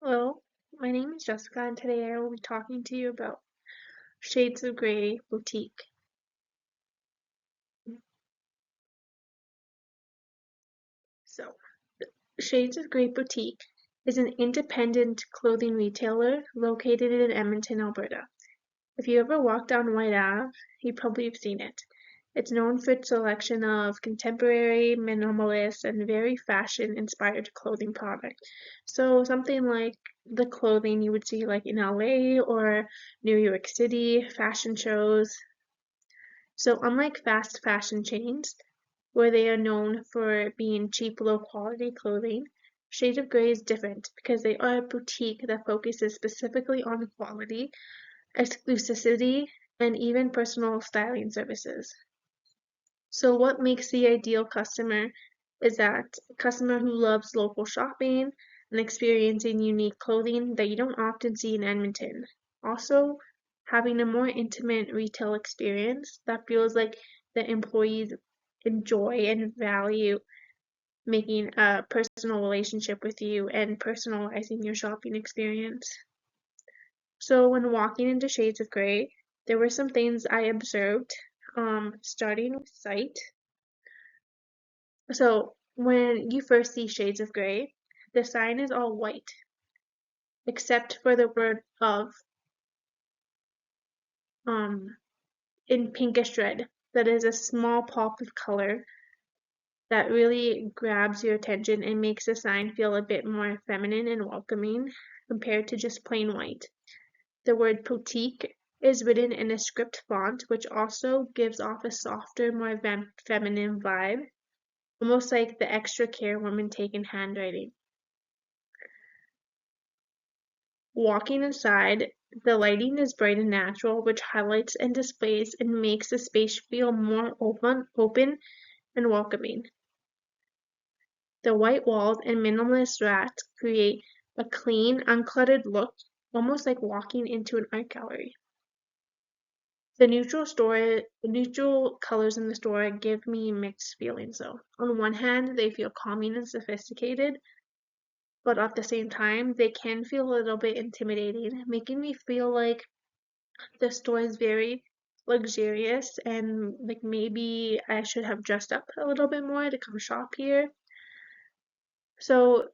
Hello, my name is Jessica, and today I will be talking to you about Shades of Grey Boutique. So, Shades of Grey Boutique is an independent clothing retailer located in Edmonton, Alberta. If you ever walk down White Ave, you probably have seen it. It's known for its selection of contemporary, minimalist, and very fashion-inspired clothing products. So something like the clothing you would see like in LA or New York City, fashion shows. So unlike fast fashion chains, where they are known for being cheap, low-quality clothing, Shades of Grey is different because they are a boutique that focuses specifically on quality, exclusivity, and even personal styling services. So what makes the ideal customer is that a customer who loves local shopping and experiencing unique clothing that you don't often see in Edmonton. Also, having a more intimate retail experience that feels like the employees enjoy and value making a personal relationship with you and personalizing your shopping experience. So when walking into Shades of Grey, there were some things I observed, starting with sight. So when you first see Shades of Grey, the sign is all white, except for the word of um in pinkish red. That is a small pop of color that really grabs your attention and makes the sign feel a bit more feminine and welcoming compared to just plain white. The word boutique is written in a script font, which also gives off a softer, more feminine vibe, almost like the extra care women take in handwriting. Walking inside, the lighting is bright and natural, which highlights and displays and makes the space feel more open and welcoming. The white walls and minimalist racks create a clean, uncluttered look, almost like walking into an art gallery. The neutral colors in the store give me mixed feelings though. On one hand, they feel calming and sophisticated, but at the same time, they can feel a little bit intimidating, making me feel like the store is very luxurious and like maybe I should have dressed up a little bit more to come shop here. So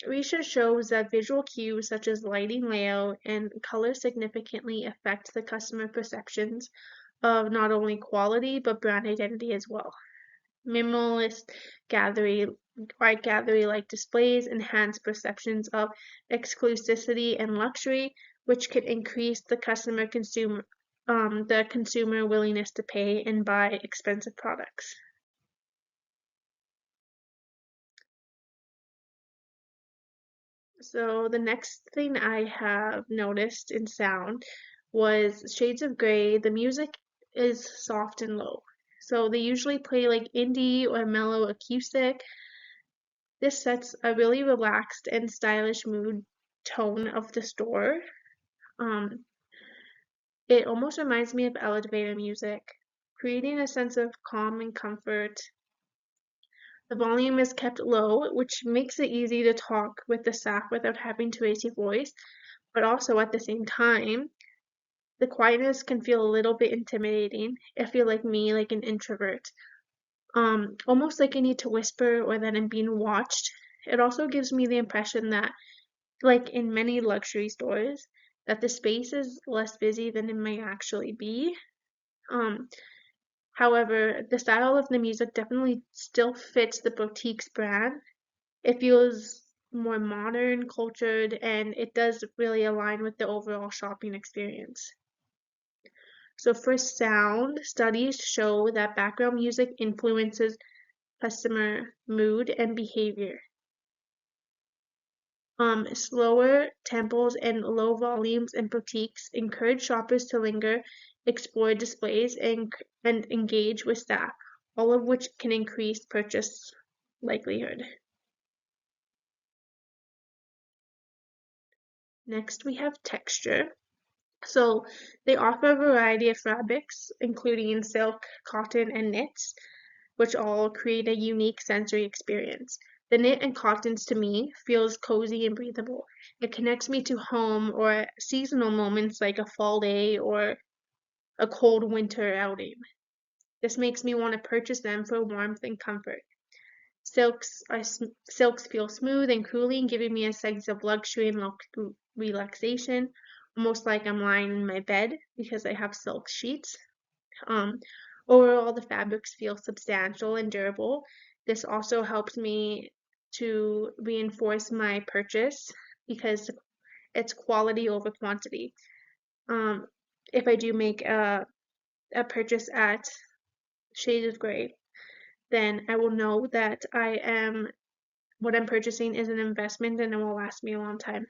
research shows that visual cues such as lighting, layout, and color significantly affect the customer perceptions of not only quality but brand identity as well. Minimalist gallery art gallery like displays enhance perceptions of exclusivity and luxury, which could increase the consumer willingness to pay and buy expensive products. So the next thing I have noticed in sound was Shades of Grey. The music is soft and low. So they usually play like indie or mellow acoustic. This sets a really relaxed and stylish mood tone of the store. Um, it almost reminds me of elevator music, creating a sense of calm and comfort. The volume is kept low, which makes it easy to talk with the staff without having to raise your voice, but also at the same time, the quietness can feel a little bit intimidating if you're like me, like an introvert. Almost like I need to whisper or that I'm being watched. It also gives me the impression that, like in many luxury stores, that the space is less busy than it may actually be. Um, However, the style of the music definitely still fits the boutique's brand. It feels more modern, cultured, and it does really align with the overall shopping experience. So for sound, studies show that background music influences customer mood and behavior. Slower tempos and low volumes in boutiques encourage shoppers to linger, explore displays, and engage with staff, all of which can increase purchase likelihood. Next, we have texture. So they offer a variety of fabrics, including silk, cotton, and knits, which all create a unique sensory experience. The knit and cottons to me feels cozy and breathable. It connects me to home or seasonal moments like a fall day or a cold winter outing. This makes me want to purchase them for warmth and comfort. Silks feel smooth and cooling, giving me a sense of luxury and relaxation, almost like I'm lying in my bed because I have silk sheets. Um, Overall, the fabrics feel substantial and durable. This also helps me to reinforce my purchase because it's quality over quantity. Um, if I do make a purchase at Shades of Grey, then I will know that what I'm purchasing is an investment and it will last me a long time.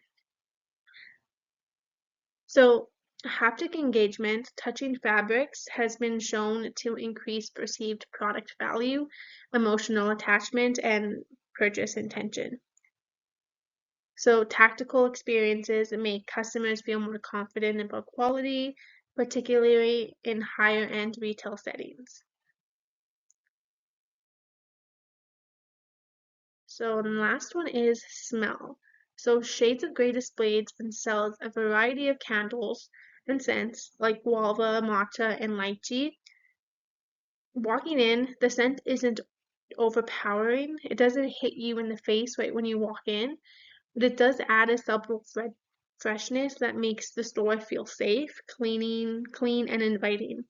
So, haptic engagement, touching fabrics, has been shown to increase perceived product value, emotional attachment, and purchase intention. So, tactical experiences make customers feel more confident about quality, particularly in higher end retail settings. So the last one is smell. So Shades of Grey displays and sells a variety of candles and scents like guava, matcha, and lychee. Walking in, the scent isn't overpowering. It doesn't hit you in the face right when you walk in, but it does add a subtle freshness that makes the store feel safe, clean, and inviting.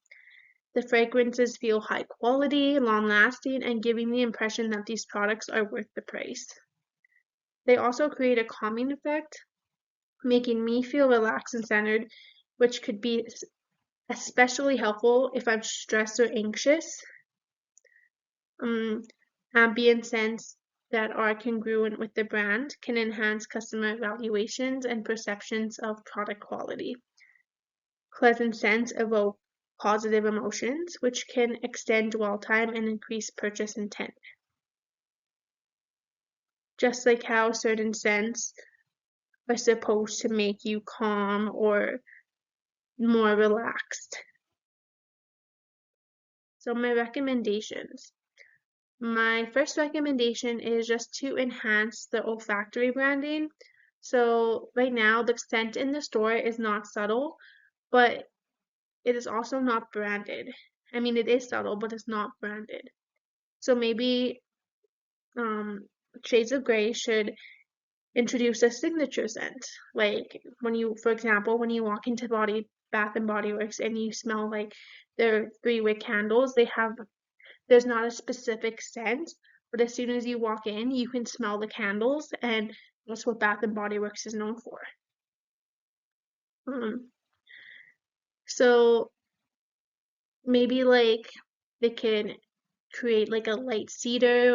The fragrances feel high quality, long lasting, and giving the impression that these products are worth the price. They also create a calming effect, making me feel relaxed and centered, which could be especially helpful if I'm stressed or anxious. Um, Ambient scents that are congruent with the brand can enhance customer evaluations and perceptions of product quality. Pleasant scents evoke positive emotions, which can extend dwell time and increase purchase intent. Just like how certain scents are supposed to make you calm or more relaxed. So my recommendations. My first recommendation is just to enhance the olfactory branding. So right now the scent in the store is not subtle, but it is also not branded. I mean, it is subtle, but it's not branded. So maybe um, Shades of Grey should introduce a signature scent. Like when you, for example, when you walk into Bath and Body Works and you smell like their 3-wick candles, there's not a specific scent, but as soon as you walk in, you can smell the candles, and that's what Bath and Body Works is known for. Um, so maybe like they can create like a light cedar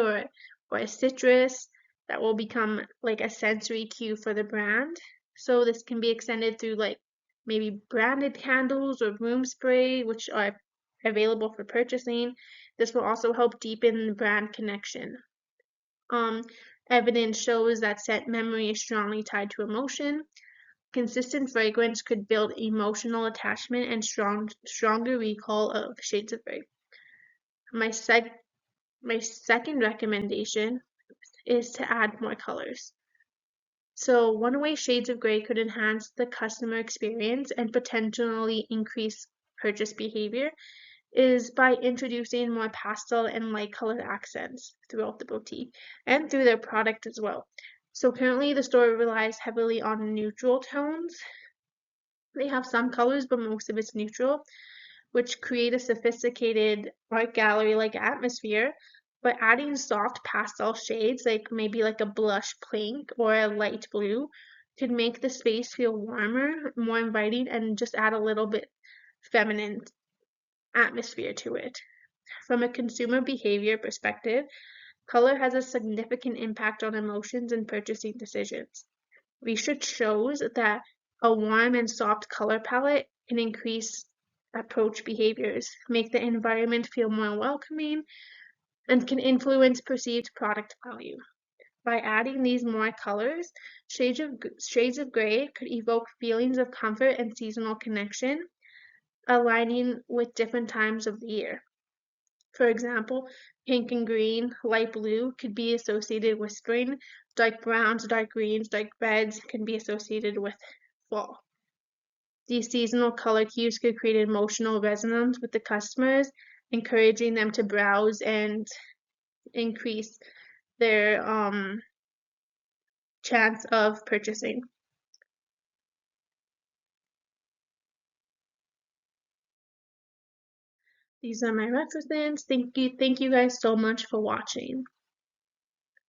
or a citrus that will become like a sensory cue for the brand. So this can be extended through like maybe branded candles or room spray, which are available for purchasing. This will also help deepen the brand connection. Um, Evidence shows that scent memory is strongly tied to emotion. Consistent fragrance could build emotional attachment and stronger recall of Shades of Grey. My sec my second recommendation is to add more colors. So one way Shades of Grey could enhance the customer experience and potentially increase purchase behavior is by introducing more pastel and light color accents throughout the boutique and through their product as well. So currently the store relies heavily on neutral tones. They have some colors, but most of it's neutral, which create a sophisticated art gallery-like atmosphere. But adding soft pastel shades, like maybe like a blush pink or a light blue, could make the space feel warmer, more inviting, and just add a little bit feminine atmosphere to it. From a consumer behavior perspective, color has a significant impact on emotions and purchasing decisions. Research shows that a warm and soft color palette can increase approach behaviors, make the environment feel more welcoming, and can influence perceived product value. By adding these more colors, shades of gray could evoke feelings of comfort and seasonal connection, aligning with different times of the year. For example, pink and green, light blue could be associated with spring, dark browns, dark greens, dark reds can be associated with fall. These seasonal color cues could create emotional resonance with the customers, encouraging them to browse and increase their chance of purchasing. These are my references. Thank you guys so much for watching.